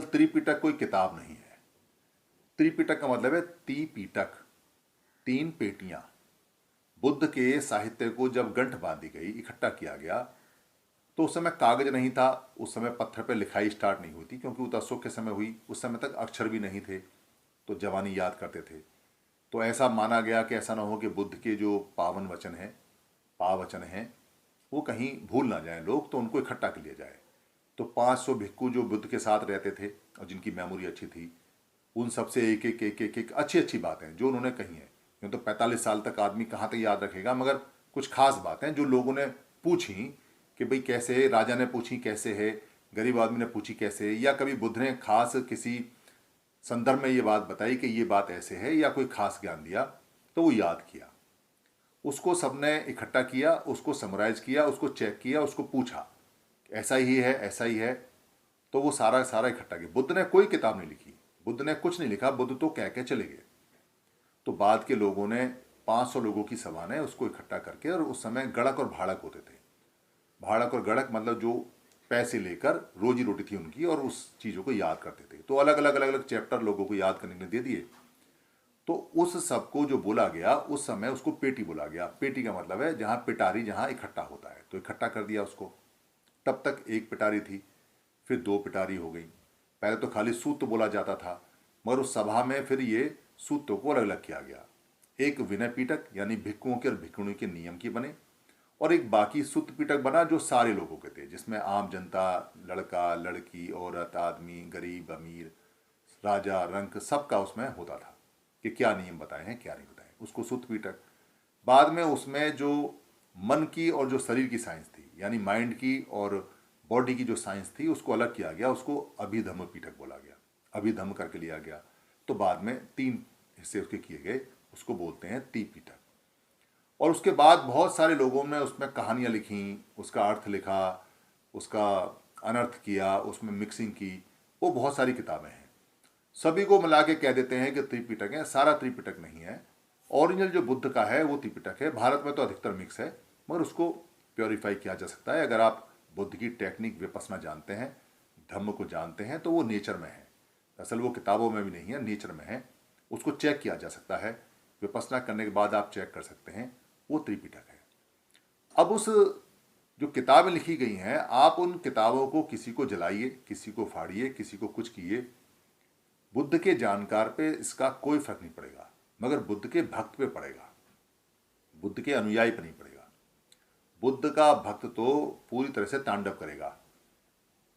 त्रिपिटक कोई किताब नहीं है। त्रिपिटक का मतलब है त्रिपिटक, तीन पेटियां। बुद्ध के साहित्य को जब गंठ बांधी गई, इकट्ठा किया गया, तो उस समय कागज नहीं था, उस समय पत्थर पर लिखाई स्टार्ट नहीं हुई थी, क्योंकि वो अशोक के समय हुई। उस समय तक अक्षर भी नहीं थे, तो जवानी याद करते थे। तो ऐसा माना गया कि ऐसा ना हो कि बुद्ध के जो पावन वचन हैं, पावचन हैं, वो कहीं भूल ना जाए लोग, तो उनको इकट्ठा कर लिया जाए। तो 500 भिक्खु जो बुद्ध के साथ रहते थे और जिनकी मेमोरी अच्छी थी, उन सबसे एक एक एक एक एक अच्छी अच्छी बातें जो उन्होंने कही हैं। यूँ तो 45 साल तक आदमी कहाँ तक याद रखेगा, मगर कुछ खास बातें जो लोगों ने पूछी कि भाई कैसे है, राजा ने पूछी कैसे है, गरीब आदमी ने पूछी कैसे है, या कभी बुद्ध ने खास किसी संदर्भ में ये बात बताई कि ये बात ऐसे है, या कोई खास ज्ञान दिया, तो वो याद किया। उसको सबने इकट्ठा किया, उसको समराइज किया, उसको चेक किया, उसको पूछा ऐसा ही है, ऐसा ही है। तो वो सारा सारा इकट्ठा किया। बुद्ध ने कोई किताब नहीं लिखी, बुद्ध ने कुछ नहीं लिखा, बुद्ध तो कह के चले गए। तो बाद के लोगों ने 500 लोगों की सभा ने उसको इकट्ठा करके, और उस समय गणक और भाड़क होते थे। भाड़क और गणक मतलब जो पैसे लेकर रोजी रोटी थी उनकी, और उस चीज़ों को याद करते थे। तो अलग अलग अलग अलग चैप्टर लोगों को याद करने के लिए दे दिए। तो उस सबको जो बोला गया, उस समय उसको पेटी बोला गया। पेटी का मतलब है जहाँ पिटारी, जहाँ इकट्ठा होता है, तो इकट्ठा कर दिया उसको। तब तक एक पिटारी थी, फिर 2 पिटारी हो गई। पहले तो खाली सूत्र बोला जाता था, मगर उस सभा में फिर ये सूत्रों को अलग अलग किया गया। एक विनय पीटक यानी भिक्षुओं के और भिक्षुणी के नियम की बने, और एक बाकी सूत्र पीटक बना जो सारे लोगों के थे, जिसमें आम जनता, लड़का लड़की, औरत आदमी, गरीब अमीर, राजा रंक, सबका उसमें होता था कि क्या नियम बताए हैं क्या नहीं बताए, उसको सूत्र पीटक। बाद में उसमें जो मन की और जो शरीर की साइंस थी, यानी माइंड की और बॉडी की जो साइंस थी, उसको अलग किया गया, उसको अभिधम्म पीठक बोला गया, अभिधम्म करके लिया गया। तो बाद में 3 हिस्से उसके किए गए, उसको बोलते हैं त्रिपिटक। और उसके बाद बहुत सारे लोगों ने उसमें कहानियाँ लिखी, उसका अर्थ लिखा, उसका अनर्थ किया, उसमें मिक्सिंग की। वो बहुत सारी किताबें हैं, सभी को मिला के कह देते हैं कि त्रिपिटक है। सारा त्रिपिटक नहीं है, ओरिजिनल जो बुद्ध का है वो त्रिपिटक है। भारत में तो अधिकतर मिक्स है, मगर उसको प्योरीफाई किया जा सकता है। अगर आप बुद्ध की टेक्निक विपसना जानते हैं, धम्म को जानते हैं, तो वो नेचर में है। असल वो किताबों में भी नहीं है, नेचर में है। उसको चेक किया जा सकता है, विपसना करने के बाद आप चेक कर सकते हैं, वो त्रिपिटक है। अब उस जो किताबें लिखी गई हैं, आप उन किताबों को किसी को जलाइए, किसी को फाड़िए, किसी को कुछ किए, बुद्ध के जानकार पे इसका कोई फर्क नहीं पड़ेगा, मगर बुद्ध के भक्त पे पड़ेगा, बुद्ध के अनुयायी पर नहीं पड़ेगा। बुद्ध का भक्त तो पूरी तरह से तांडव करेगा।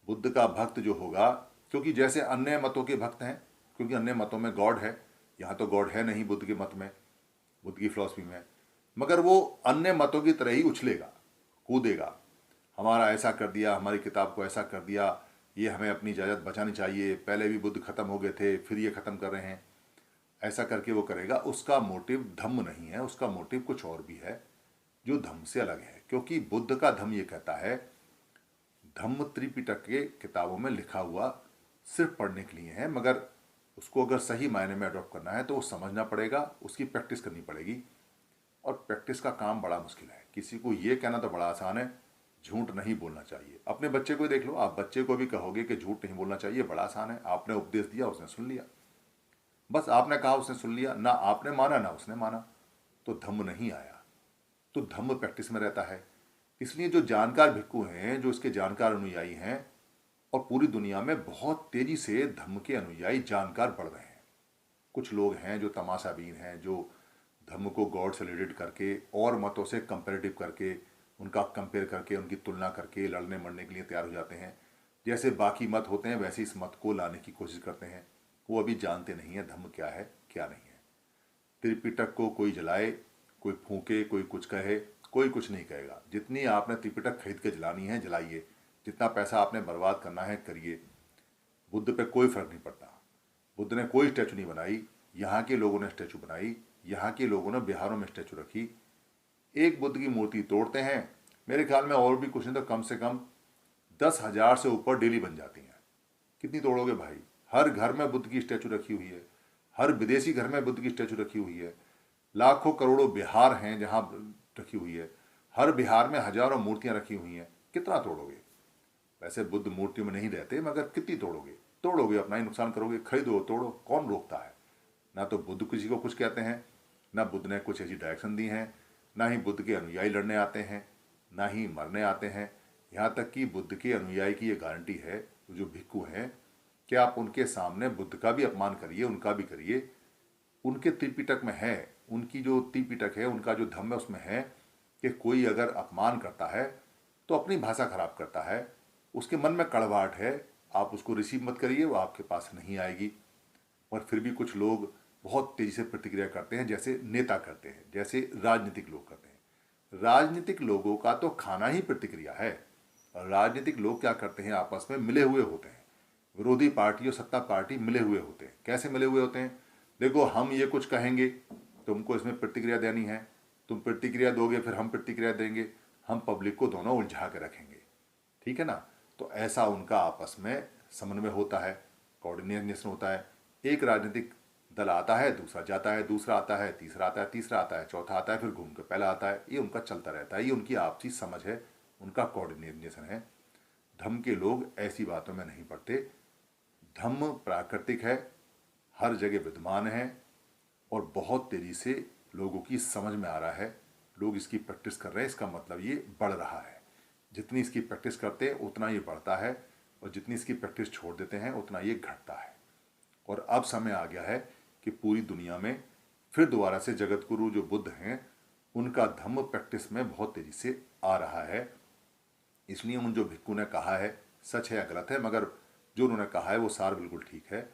बुद्ध का भक्त जो होगा, क्योंकि जैसे अन्य मतों के भक्त हैं, क्योंकि अन्य मतों में गॉड है, यहाँ तो गॉड है नहीं बुद्ध के मत में, बुद्ध की फिलॉसफी में, मगर वो अन्य मतों की तरह ही उछलेगा, कूदेगा। हमारा ऐसा कर दिया, हमारी किताब को ऐसा कर दिया, ये हमें अपनी इजाज़त बचानी चाहिए, पहले भी बुद्ध ख़त्म हो गए थे, फिर ये ख़त्म कर रहे हैं, ऐसा करके वो करेगा। उसका मोटिव धम्म नहीं है, उसका मोटिव कुछ और भी है जो धम्म से अलग है। क्योंकि बुद्ध का धम्म ये कहता है, धम्म त्रिपिटक के किताबों में लिखा हुआ सिर्फ पढ़ने के लिए है, मगर उसको अगर सही मायने में अडॉप्ट करना है तो वो समझना पड़ेगा, उसकी प्रैक्टिस करनी पड़ेगी। और प्रैक्टिस का काम बड़ा मुश्किल है। किसी को ये कहना तो बड़ा आसान है, झूठ नहीं बोलना चाहिए। अपने बच्चे को ही देख लो, आप बच्चे को भी कहोगे कि झूठ नहीं बोलना चाहिए, बड़ा आसान है। आपने उपदेश दिया, उसने सुन लिया, बस आपने कहा उसने सुन लिया, ना आपने माना ना उसने माना, तो धम्म नहीं आया। तो धम्म प्रैक्टिस में रहता है। इसलिए जो जानकार भिक्खु हैं, जो इसके जानकार अनुयायी हैं, और पूरी दुनिया में बहुत तेजी से धम्म के अनुयायी जानकार बढ़ रहे हैं। कुछ लोग हैं जो तमाशाबीन हैं, जो धम्म को गॉड से रिलेटेड करके और मतों से कंपेरेटिव करके, उनका कंपेयर करके, उनकी तुलना करके लड़ने मरने के लिए तैयार हो जाते हैं। जैसे बाकी मत होते हैं वैसे इस मत को लाने की कोशिश करते हैं। वो अभी जानते नहीं है धम्म क्या है क्या नहीं है। त्रिपिटक को कोई जलाए, कोई फूके, कोई कुछ कहे, कोई कुछ नहीं कहेगा। जितनी आपने त्रिपिटक खरीद के जलानी है जलाइए, जितना पैसा आपने बर्बाद करना है करिए, बुद्ध पे कोई फर्क नहीं पड़ता। बुद्ध ने कोई स्टैचू नहीं बनाई, यहाँ के लोगों ने स्टैचू बनाई। यहाँ के लोगों ने बिहारों में स्टैचू रखी। एक बुद्ध की मूर्ति तोड़ते हैं, मेरे ख्याल में और भी कुछ नहीं तो कम से कम 10,000 से ऊपर डेली बन जाती हैं। कितनी तोड़ोगे भाई? हर घर में बुद्ध की स्टैचू रखी हुई है, हर विदेशी घर में बुद्ध की स्टैचू रखी हुई है। लाखों करोड़ों बिहार हैं जहाँ रखी हुई है, हर बिहार में हजारों मूर्तियाँ रखी हुई हैं। कितना तोड़ोगे? वैसे बुद्ध मूर्ति में नहीं रहते, मगर कितनी तोड़ोगे? तोड़ोगे अपना ही नुकसान करोगे, खरीदो तोड़ो, कौन रोकता है। ना तो बुद्ध किसी को कुछ कहते हैं, ना बुद्ध ने कुछ ऐसी डायरेक्शन दी हैं, ना ही बुद्ध के अनुयायी लड़ने आते हैं, ना ही मरने आते हैं। यहाँ तक कि बुद्ध के अनुयायी की ये गारंटी है, जो भिक्खु हैं, कि आप उनके सामने बुद्ध का भी अपमान करिए, उनका भी करिए। उनके त्रिपिटक में है, उनकी जो त्रिपिटक है, उनका जो धम्म है, उसमें है कि कोई अगर अपमान करता है तो अपनी भाषा खराब करता है, उसके मन में कड़वाहट है, आप उसको रिसीव मत करिए, वो आपके पास नहीं आएगी। और फिर भी कुछ लोग बहुत तेजी से प्रतिक्रिया करते हैं, जैसे नेता करते हैं, जैसे राजनीतिक लोग करते हैं। राजनीतिक लोगों का तो खाना ही प्रतिक्रिया है। और राजनीतिक लोग क्या करते हैं, आपस में मिले हुए होते हैं। विरोधी पार्टी और सत्ता पार्टी मिले हुए होते हैं। कैसे मिले हुए होते हैं? देखो, हम ये कुछ कहेंगे, तुमको इसमें प्रतिक्रिया देनी है, तुम प्रतिक्रिया दोगे, फिर हम प्रतिक्रिया देंगे, हम पब्लिक को दोनों उलझा के रखेंगे, ठीक है ना। तो ऐसा उनका आपस में समन्वय होता है, कोऑर्डिनेशन होता है। एक राजनीतिक दल आता है, दूसरा जाता है, दूसरा आता है, तीसरा आता है, तीसरा आता है, चौथा आता है, फिर घूम के पहला आता है। ये उनका चलता रहता है, ये उनकी आपसी समझ है, उनका कोऑर्डिनेशन है। धम्म के लोग ऐसी बातों में नहीं पड़ते। धम्म प्राकृतिक है, हर जगह विद्यमान है, और बहुत तेजी से लोगों की समझ में आ रहा है। लोग इसकी प्रैक्टिस कर रहे हैं, इसका मतलब ये बढ़ रहा है। जितनी इसकी प्रैक्टिस करते हैं उतना ये बढ़ता है, और जितनी इसकी प्रैक्टिस छोड़ देते हैं उतना ये घटता है। और अब समय आ गया है कि पूरी दुनिया में फिर दोबारा से जगत गुरु जो बुद्ध हैं, उनका धम्म प्रैक्टिस में बहुत तेजी से आ रहा है। इसलिए उन जो भिक्खु ने कहा है, सच है या गलत है, मगर जो उन्होंने कहा है वो सार बिल्कुल ठीक है।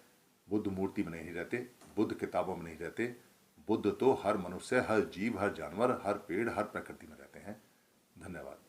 बुद्ध मूर्ति में नहीं रहते, बुद्ध किताबों में नहीं रहते, बुद्ध तो हर मनुष्य, हर जीव, हर जानवर, हर पेड़, हर प्रकृति में रहते हैं। धन्यवाद।